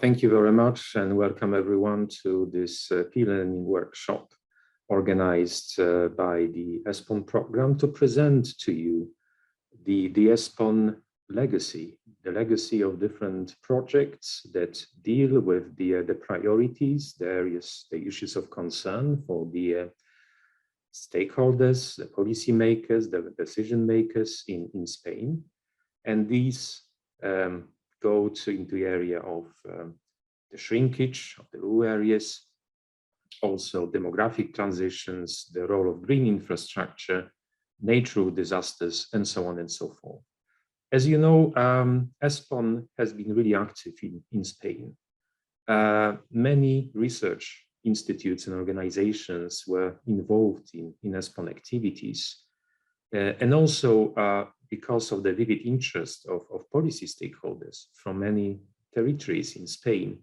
thank you very much and welcome everyone to this e-learning workshop organized by the ESPON program to present to you the ESPON legacy, the legacy of different projects that deal with the priorities, the issues of concern for the stakeholders, the policymakers, the decision makers in Spain. And these go into the area of the shrinkage of the rural areas, also demographic transitions, the role of green infrastructure, natural disasters, and so on and so forth. As you know, ESPON has been really active in Spain. Many research institutes and organizations were involved in ESPON activities. And also because of the vivid interest of policy stakeholders from many territories in Spain,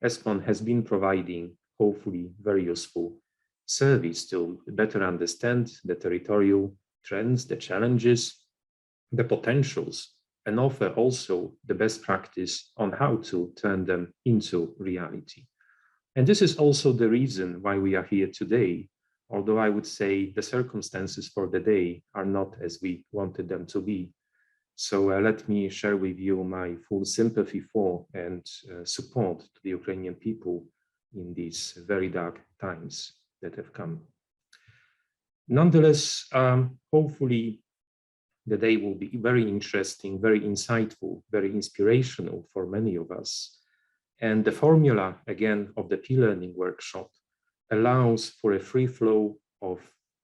ESPON has been providing, hopefully, very useful service to better understand the territorial trends, the challenges, the potentials, and offer also the best practice on how to turn them into reality. And this is also the reason why we are here today, although I would say the circumstances for the day are not as we wanted them to be. So let me share with you my full sympathy for and support to the Ukrainian people in these very dark times that have come. Nonetheless, hopefully the day will be very interesting, very insightful, very inspirational for many of us. And the formula, again, of the e-learning workshop allows for a free flow of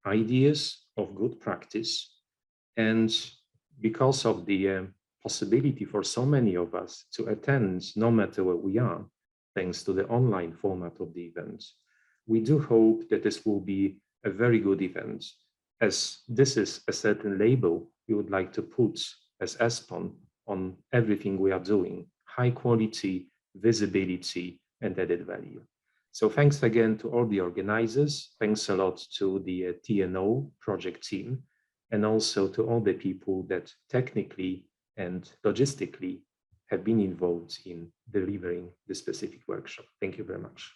ideas, of good practice. And because of the possibility for so many of us to attend, no matter where we are, thanks to the online format of the event, we do hope that this will be a very good event, as this is a certain label we would like to put as ESPON on everything we are doing: high quality, visibility, and added value. So thanks again to all the organizers. Thanks a lot to the TNO project team, and also to all the people that technically and logistically have been involved in delivering the specific workshop. Thank you very much.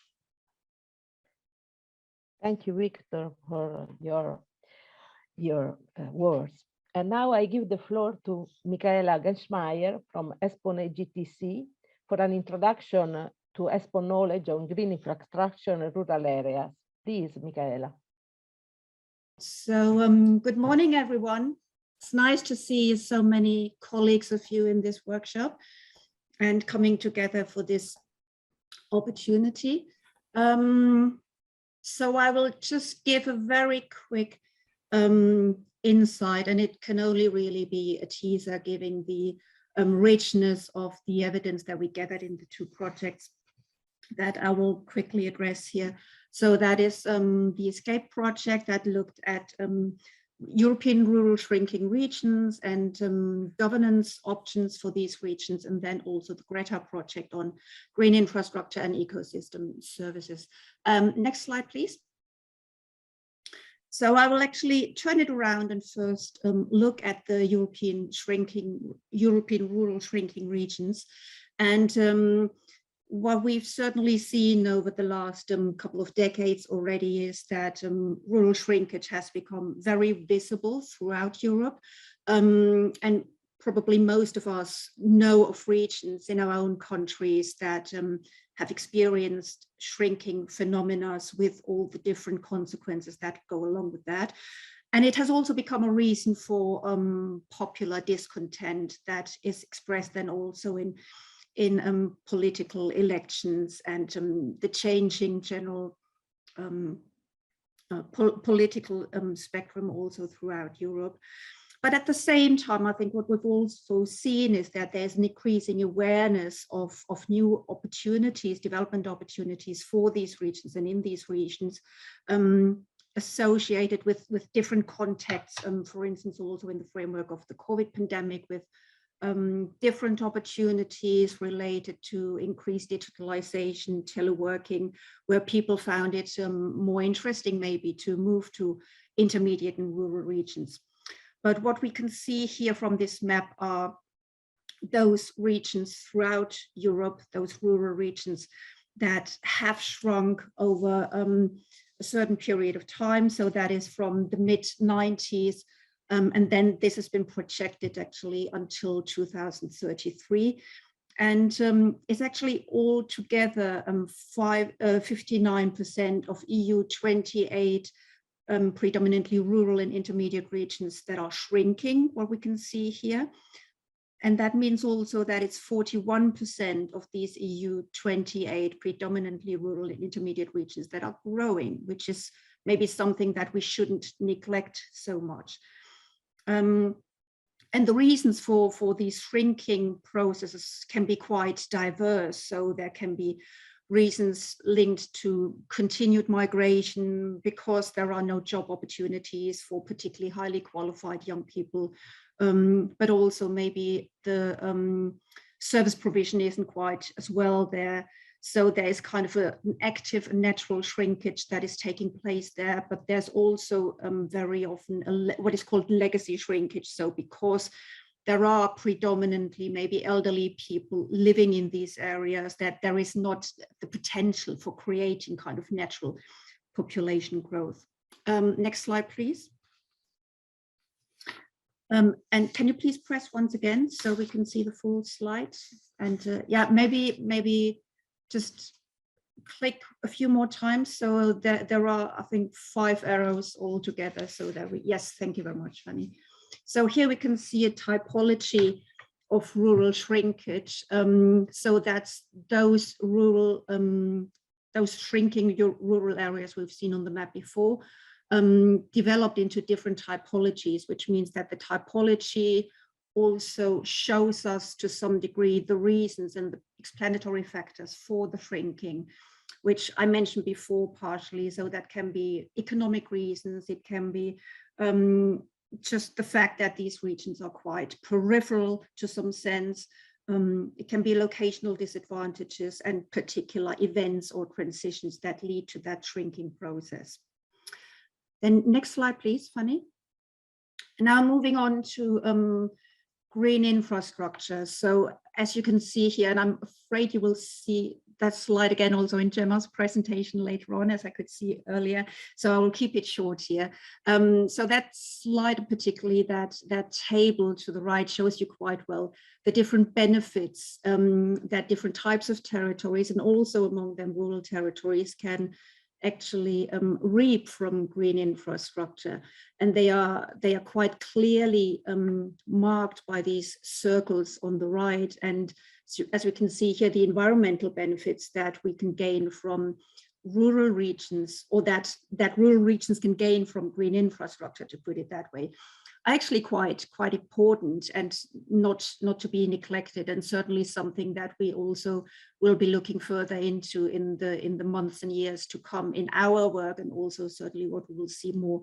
Thank you, Wiktor, for your words. And now I give the floor to Michaela Gensheimer from ESPON AGTC for an introduction to ESPON knowledge on green infrastructure in rural areas. Please, Michaela. So good morning, everyone. It's nice to see so many colleagues of you in this workshop and coming together for this opportunity. So I will just give a very quick insight, and it can only really be a teaser, giving the richness of the evidence that we gathered in the two projects that I will quickly address here. So that is the ESCAPE project that looked at European rural shrinking regions and governance options for these regions, and then also the Greta project on green infrastructure and ecosystem services. Next slide, please. So I will actually turn it around and first look at the European rural shrinking regions. And what we've certainly seen over the last couple of decades already is that rural shrinkage has become very visible throughout Europe. And probably most of us know of regions in our own countries that have experienced shrinking phenomena with all the different consequences that go along with that. And it has also become a reason for popular discontent that is expressed then also in political elections and the changing general political spectrum also throughout Europe. But at the same time, I think what we've also seen is that there's an increasing awareness of new opportunities, development opportunities for these regions and in these regions associated with different contexts, for instance, also in the framework of the COVID pandemic, with different opportunities related to increased digitalization, teleworking, where people found it more interesting maybe to move to intermediate and rural regions. But what we can see here from this map are those regions throughout Europe, those rural regions that have shrunk over a certain period of time. So that is from the mid-90s. And then this has been projected actually until 2033. And it's actually altogether 59% of EU 28 predominantly rural and intermediate regions that are shrinking, what we can see here. And that means also that it's 41% of these EU 28 predominantly rural and intermediate regions that are growing, which is maybe something that we shouldn't neglect so much. And the reasons for these shrinking processes can be quite diverse. So there can be reasons linked to continued migration because there are no job opportunities for particularly highly qualified young people, but also maybe the service provision isn't quite as well there. So there is kind of an active and natural shrinkage that is taking place there, but there's also very often what is called legacy shrinkage. So because there are predominantly maybe elderly people living in these areas, that there is not the potential for creating kind of natural population growth. Next slide, please. And can you please press once again so we can see the full slide? And yeah, maybe just click a few more times. So there are, I think, 5 arrows all together. So that we, yes, thank you very much, Fanny. So here we can see a typology of rural shrinkage. So that's those rural, those shrinking rural areas we've seen on the map before, developed into different typologies, which means that the typology also shows us to some degree the reasons and the explanatory factors for the shrinking, which I mentioned before partially. So that can be economic reasons, it can be just the fact that these regions are quite peripheral to some sense. It can be locational disadvantages and particular events or transitions that lead to that shrinking process. Then next slide, please, Fanny. Now moving on to green infrastructure. So as you can see here, and I'm afraid you will see that slide again also in Gemma's presentation later on, as I could see earlier. So I will keep it short here. So that slide, particularly that table to the right, shows you quite well the different benefits that different types of territories, and also among them rural territories, can actually reap from green infrastructure. And they are quite clearly marked by these circles on the right. And so, as we can see here, the environmental benefits that we can gain from rural regions, or that rural regions can gain from green infrastructure, to put it that way, are actually quite important and not to be neglected, and certainly something that we also will be looking further into in the months and years to come in our work, and also certainly what we will see more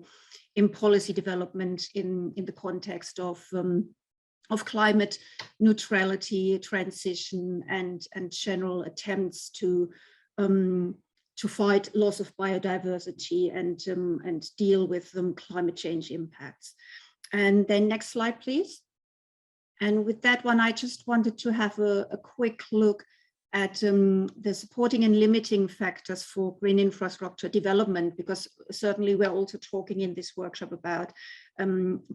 in policy development in the context of climate neutrality, transition, and general attempts to fight loss of biodiversity and deal with climate change impacts. And then next slide, please. And with that one, I just wanted to have a quick look at the supporting and limiting factors for green infrastructure development, because certainly we're also talking in this workshop about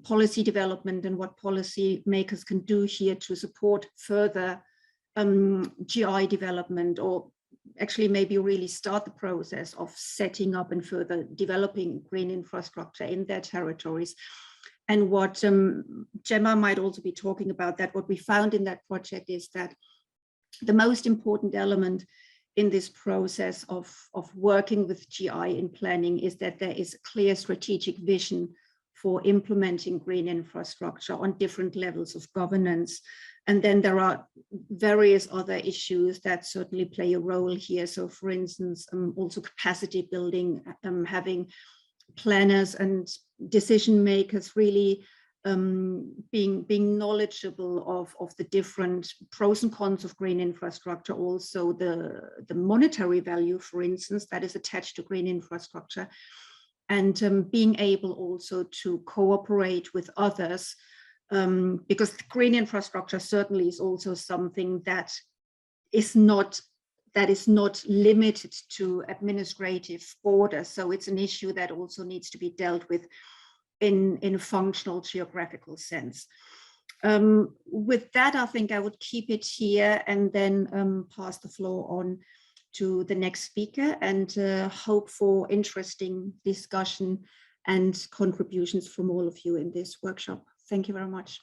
policy development and what policy makers can do here to support further GI development, or actually maybe really start the process of setting up and further developing green infrastructure in their territories. And what Gemma might also be talking about, that what we found in that project is that the most important element in this process of working with GI in planning is that there is a clear strategic vision for implementing green infrastructure on different levels of governance. And then there are various other issues that certainly play a role here. So for instance, also capacity building, having planners and decision makers really being knowledgeable of the different pros and cons of green infrastructure, also the monetary value, for instance, that is attached to green infrastructure, and being able also to cooperate with others because green infrastructure certainly is also something that is not limited to administrative borders. So it's an issue that also needs to be dealt with in a functional geographical sense. With that, I think I would keep it here and then pass the floor on to the next speaker, and hope for interesting discussion and contributions from all of you in this workshop. Thank you very much.